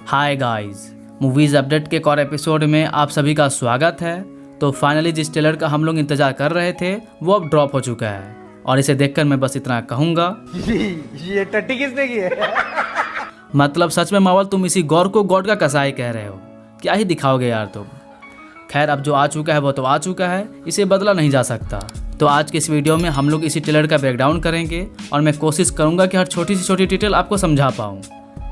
Hi guys, movies update के एक और एपिसोड में आप सभी का स्वागत है। तो फाइनली जिस ट्रेलर का हम लोग इंतज़ार कर रहे थे वो अब ड्रॉप हो चुका है और इसे देखकर मैं बस इतना कहूँगा ये टट्टी किसने की है? मतलब सच में मावल, तुम इसी गौर को गॉड का कसाई कह रहे हो। क्या ही दिखाओगे यार तुम। खैर, अब जो आ चुका है वो तो आ चुका है, इसे बदला नहीं जा सकता। तो आज के इस वीडियो में हम लोग इसी ट्रेलर का ब्रेकडाउन करेंगे और मैं कोशिश करूँगा कि हर छोटी से छोटी डिटेल आपको समझा पाऊँ।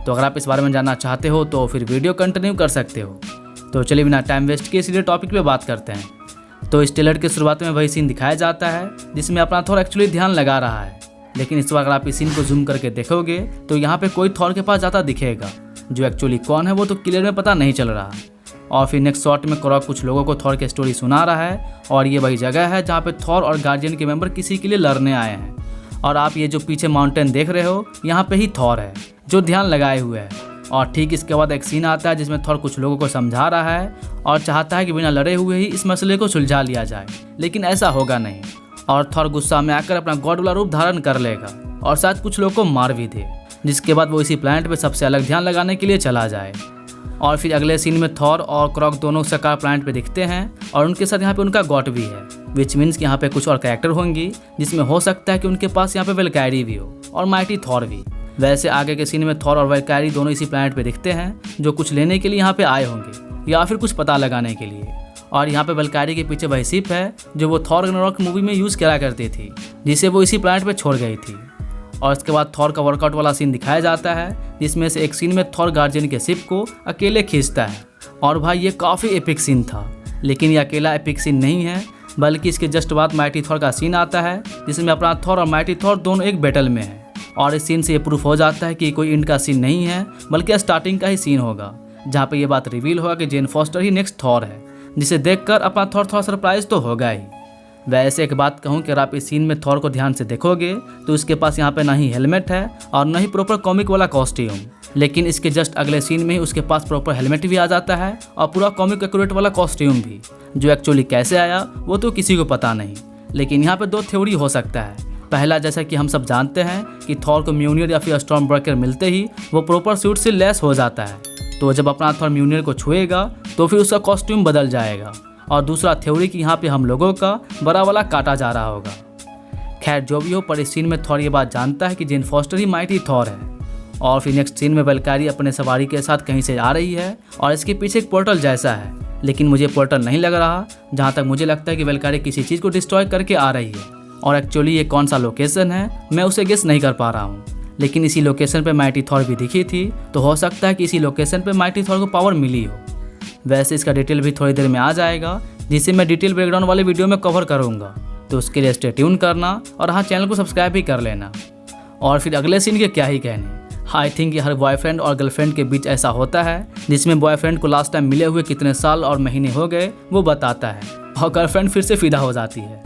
तो अगर आप इस बारे में जानना चाहते हो तो फिर वीडियो कंटिन्यू कर सकते हो। तो चलिए बिना टाइम वेस्ट किए सीधे टॉपिक पे बात करते हैं। तो इस ट्रेलर की शुरुआत में वही सीन दिखाया जाता है जिसमें अपना थॉर एक्चुअली ध्यान लगा रहा है, लेकिन इस बार अगर आप इस सीन को जूम करके देखोगे तो यहाँ पे कोई थॉर के पास जाता दिखेगा, जो एक्चुअली कौन है वो तो क्लियर में पता नहीं चल रहा। और फिर नेक्स्ट शॉट में क्रॉक कुछ लोगों को थॉर की स्टोरी सुना रहा है और ये वही जगह है जहाँ पे थॉर और गार्जियन के मेंबर किसी के लिए लड़ने आए हैं। और आप ये जो पीछे माउंटेन देख रहे हो, यहाँ पे ही थॉर है जो ध्यान लगाए हुए है। और ठीक इसके बाद एक सीन आता है जिसमें थॉर कुछ लोगों को समझा रहा है और चाहता है कि बिना लड़े हुए ही इस मसले को सुलझा लिया जाए, लेकिन ऐसा होगा नहीं। और थॉर गुस्सा में आकर अपना गॉड वाला रूप धारण कर लेगा और शायद कुछ लोगों को मार भी दे, जिसके बाद वो इसी प्लैनेट पे सबसे अलग ध्यान लगाने के लिए चला जाए। और फिर अगले सीन में थॉर और क्रॉक दोनों सकार प्लैनेट पे दिखते हैं और उनके साथ यहाँ पे उनका गॉड भी है, विच मीन्स कि यहाँ पे कुछ और कैरेक्टर होंगी जिसमें हो सकता है कि उनके पास यहाँ पे वेलकैरी भी हो और माइटी थॉर भी। वैसे आगे के सीन में थॉर और वेलकैरी दोनों इसी प्लैनेट पे दिखते हैं जो कुछ लेने के लिए यहाँ पे आए होंगे या फिर कुछ पता लगाने के लिए। और यहाँ पे वेलकैरी के पीछे वही शिप है जो वो थॉर रॉक मूवी में यूज़ करा करती थी, जिसे वो इसी प्लैनेट पे छोड़ गई थी। और इसके बाद थॉर का वर्कआउट वाला सीन दिखाया जाता है जिसमें से एक सीन में थॉर गार्जियन के शिप को अकेले खींचता है। और भाई ये काफ़ी एपिक सीन था, लेकिन ये अकेला एपिक सीन नहीं है, बल्कि इसके जस्ट बाद माइटी थॉर का सीन आता है जिसमें अपना थॉर और माइटी थॉर दोनों एक बैटल में है। और इस सीन से ये प्रूफ हो जाता है कि कोई एंड का सीन नहीं है, बल्कि स्टार्टिंग का ही सीन होगा, जहाँ पे ये बात रिवील होगा कि जेन फॉस्टर ही नेक्स्ट थॉर है, जिसे देखकर अपना थॉर थोड़ा सरप्राइज तो होगा ही। वैसे एक बात कहूँ कि अगर आप इस सीन में थॉर को ध्यान से देखोगे तो उसके पास यहाँ पे ना ही हेलमेट है और ना ही प्रॉपर कॉमिक वाला कॉस्ट्यूम, लेकिन इसके जस्ट अगले सीन में ही उसके पास प्रॉपर हेलमेट भी आ जाता है और पूरा कॉमिक एक्यूरेट वाला कॉस्ट्यूम भी, जो एक्चुअली कैसे आया वो तो किसी को पता नहीं। लेकिन यहाँ पे दो थ्योरी हो सकता है। पहला, जैसा कि हम सब जानते हैं कि थॉर को म्यूनियर या फिर स्टॉर्म ब्रेकर मिलते ही वो प्रॉपर सूट से लेस हो जाता है, तो जब अपना थॉर म्यूनियर को छुएगा तो फिर उसका कॉस्ट्यूम बदल जाएगा। और दूसरा थ्योरी कि यहाँ पे हम लोगों का बड़ा वाला काटा जा रहा होगा। खैर जो भी हो, पर इस सीन में थॉर ये बात जानता है कि जेन फॉस्टर ही माइटी थॉर है। और फिर नेक्स्ट सीन में वेलकैरी अपने सवारी के साथ कहीं से आ रही है और इसके पीछे एक पोर्टल जैसा है, लेकिन मुझे पोर्टल नहीं लग रहा। जहाँ तक मुझे लगता है कि वेलकैरी किसी चीज़ को डिस्ट्रॉय करके आ रही है और एक्चुअली ये कौन सा लोकेशन है मैं उसे गेस नहीं कर पा रहा हूँ। लेकिन इसी लोकेशन पे माइटी थॉर भी दिखी थी, तो हो सकता है कि इसी लोकेशन पे माइटी थॉर को पावर मिली हो। वैसे इसका डिटेल भी थोड़ी देर में आ जाएगा, जिसे मैं डिटेल ब्रेकडाउन वाले वीडियो में कवर करूँगा, तो उसके लिए स्टे ट्यून करना और हाँ, चैनल को सब्सक्राइब भी कर लेना। और फिर अगले सीन के क्या ही कहने। आई थिंक कि हर बॉयफ्रेंड और गर्लफ्रेंड के बीच ऐसा होता है जिसमें बॉयफ्रेंड को लास्ट टाइम मिले हुए कितने साल और महीने हो गए वो बताता है और गर्लफ्रेंड फिर से फिदा हो जाती है।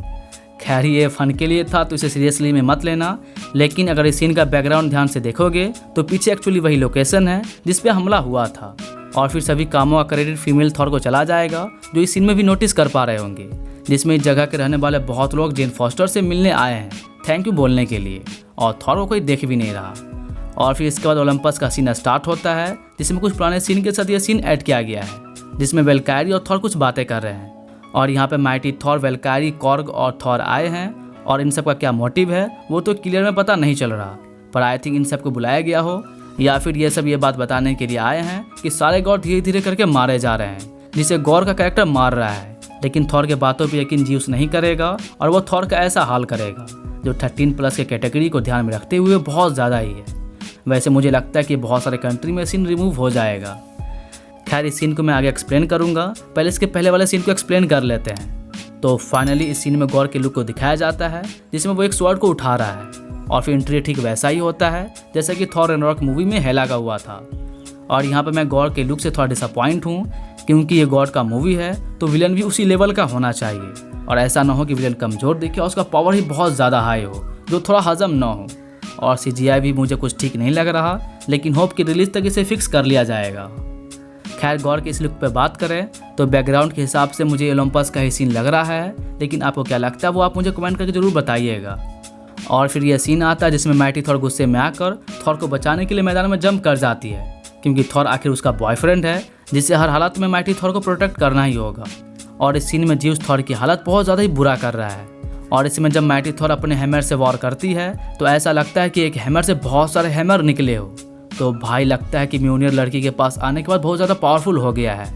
खैर ये फन के लिए था, तो इसे सीरियसली में मत लेना। लेकिन अगर इस सीन का बैकग्राउंड ध्यान से देखोगे तो पीछे एक्चुअली वही लोकेशन है जिस पे हमला हुआ था। और फिर सभी कामों का क्रेडिट फीमेल थॉर को चला जाएगा, जो इस सीन में भी नोटिस कर पा रहे होंगे, जिसमें इस जगह के रहने वाले बहुत लोग जेन फॉस्टर से मिलने आए हैं थैंक यू बोलने के लिए, और थॉर को कोई देख भी नहीं रहा। और फिर इसके बाद ओलंपस का सीन स्टार्ट होता है जिसमें कुछ पुराने सीन के साथ ये सीन ऐड किया गया है, जिसमें वेलकैरी और थॉर कुछ बातें कर रहे हैं। और यहाँ पे माइटी थॉर, वेलकैरी, कॉर्ग और थॉर आए हैं और इन सब का क्या मोटिव है वो तो क्लियर में पता नहीं चल रहा, पर आई थिंक इन सबको बुलाया गया हो या फिर ये सब ये बात बताने के लिए आए हैं कि सारे गॉड धीरे धीरे करके मारे जा रहे हैं, जिसे गॉर का कैरेक्टर मार रहा है। लेकिन थॉर के बातों पे यकीन ज्यूस नहीं करेगा और वो थॉर का ऐसा हाल करेगा जो 13+ के कैटेगरी को ध्यान में रखते हुए बहुत ज़्यादा ही है। वैसे मुझे लगता है कि बहुत सारे कंट्री में सीन रिमूव हो जाएगा। खैर इस सीन को मैं आगे एक्सप्लेन करूँगा, पहले इसके पहले वाले सीन को एक्सप्लेन कर लेते हैं। तो फाइनली इस सीन में गॉर के लुक को दिखाया जाता है जिसमें वो एक स्वॉर्ड को उठा रहा है और फिर एंट्री ठीक वैसा ही होता है जैसा कि थॉर रॉक मूवी में हेला का हुआ था। और यहाँ पे मैं गॉड के लुक से थोड़ा डिसअपॉइंट हूँ, क्योंकि ये गॉड का मूवी है तो विलन भी उसी लेवल का होना चाहिए, और ऐसा ना हो कि विलन कमज़ोर दिखे और उसका पावर ही बहुत ज़्यादा हाई हो जो थोड़ा हजम ना हो। और CGI भी मुझे कुछ ठीक नहीं लग रहा, लेकिन होप कि रिलीज तक इसे फिक्स कर लिया जाएगा। खैर गॉड के इस लुक पे बात करें तो बैकग्राउंड के हिसाब से मुझे ओलंपस का ही सीन लग रहा है, लेकिन आपको क्या लगता है वो आप मुझे कमेंट करके ज़रूर बताइएगा। और फिर यह सीन आता है जिसमें माइटी थॉर गुस्से में आकर थॉर को बचाने के लिए मैदान में जंप कर जाती है, क्योंकि थॉर आखिर उसका बॉयफ्रेंड है जिसे हर हालत में माइटी थॉर को प्रोटेक्ट करना ही होगा। और इस सीन में ज्यूस थॉर की हालत बहुत ज़्यादा ही बुरा कर रहा है। और इसमें जब माइटी थॉर अपने हैमर से वॉर करती है तो ऐसा लगता है कि एक हैमर से बहुत सारे हैमर निकले हो। तो भाई लगता है कि म्योनियर लड़की के पास आने के बाद बहुत ज़्यादा पावरफुल हो गया है।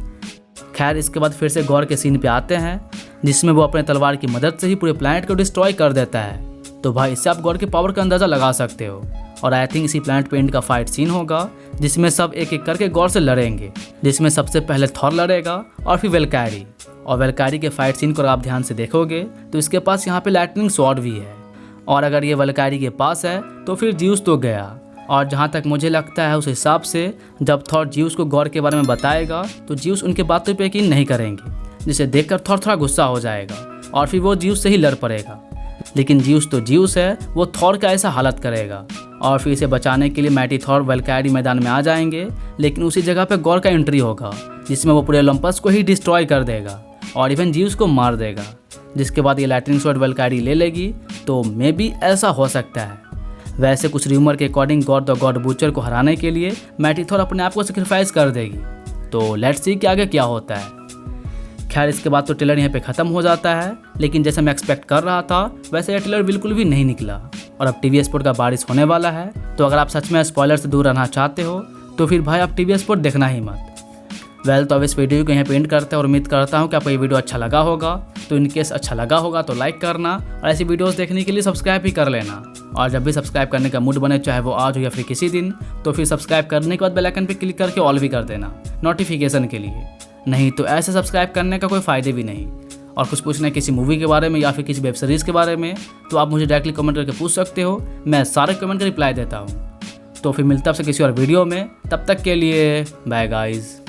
खैर इसके बाद फिर से गौर के सीन पे आते हैं जिसमें वो अपने तलवार की मदद से ही पूरे प्लैनेट को डिस्ट्रॉय कर देता है। तो भाई इससे आप गौर के पावर का अंदाज़ा लगा सकते हो। और आई थिंक इसी प्लैनेट पे एंड का फाइट सीन होगा जिसमें सब एक एक करके गौर से लड़ेंगे, जिसमें सबसे पहले थॉर लड़ेगा और फिर वेलकैरी। और वेलकैरी के फाइट सीन को अगर आप ध्यान से देखोगे तो इसके पास यहाँ पे लाइटनिंग स्वॉर्ड भी है। और अगर ये वेलकैरी के पास है तो फिर ज्यूस तो गया। और जहाँ तक मुझे लगता है उस हिसाब से जब थॉर ज्यूस को गौर के बारे में बताएगा तो ज्यूस उनके बातों पे यकीन नहीं करेंगे, जिसे देखकर थॉर थोड़ा गुस्सा हो जाएगा और फिर वो ज्यूस से ही लड़ पड़ेगा। लेकिन ज्यूस तो ज्यूस है, वो थॉर का ऐसा हालत करेगा और फिर इसे बचाने के लिए माइटी थॉर वेलकैरी मैदान में आ जाएंगे। लेकिन उसी जगह पे गौर का एंट्री होगा जिसमें वो पूरे ओलंपस को ही डिस्ट्रॉय कर देगा और इवन ज्यूस को मार देगा। जिसके बाद ये लाइटनिंग स्वॉर्ड वेलकैरी ले लेगी। तो मे बी ऐसा हो सकता है। वैसे कुछ र्यूमर के according God the God butcher को हराने के लिए माइटी थॉर अपने आप को सेक्रीफाइस कर देगी। तो लेट्स सी कि आगे क्या होता है। खैर इसके बाद तो ट्रेलर यहाँ पे ख़त्म हो जाता है, लेकिन जैसे मैं एक्सपेक्ट कर रहा था वैसे यह ट्रेलर बिल्कुल भी नहीं निकला। और अब टीवी स्पोर्ट का बारिश होने वाला है। तो अगर आप सच में स्पॉइलर से दूर रहना चाहते हो तो फिर भाई आप टीवी स्पोर्ट देखना ही मत। वेल तो अब इस वीडियो को यहाँ पे एंड करते हैं और उम्मीद करता हूँ कि आपको ये वीडियो अच्छा लगा होगा। तो इनकेस अच्छा लगा होगा तो लाइक करना और ऐसी वीडियोस देखने के लिए सब्सक्राइब भी कर लेना। और जब भी सब्सक्राइब करने का मूड बने, चाहे वो आज हो या फिर किसी दिन, तो फिर सब्सक्राइब करने के बाद बेल आइकन पे क्लिक करके ऑल भी कर देना नोटिफिकेशन के लिए। नहीं तो ऐसे सब्सक्राइब करने का कोई फ़ायदे भी नहीं। और कुछ पूछना है किसी मूवी के बारे में या फिर किसी वेब सीरीज़ के बारे में तो आप मुझे डायरेक्टली कमेंट करके पूछ सकते हो। मैं सारे कमेंट का रिप्लाई देता हूँ। तो फिर मिलता है आपसे किसी और वीडियो में। तब तक के लिए बाय गाइज़।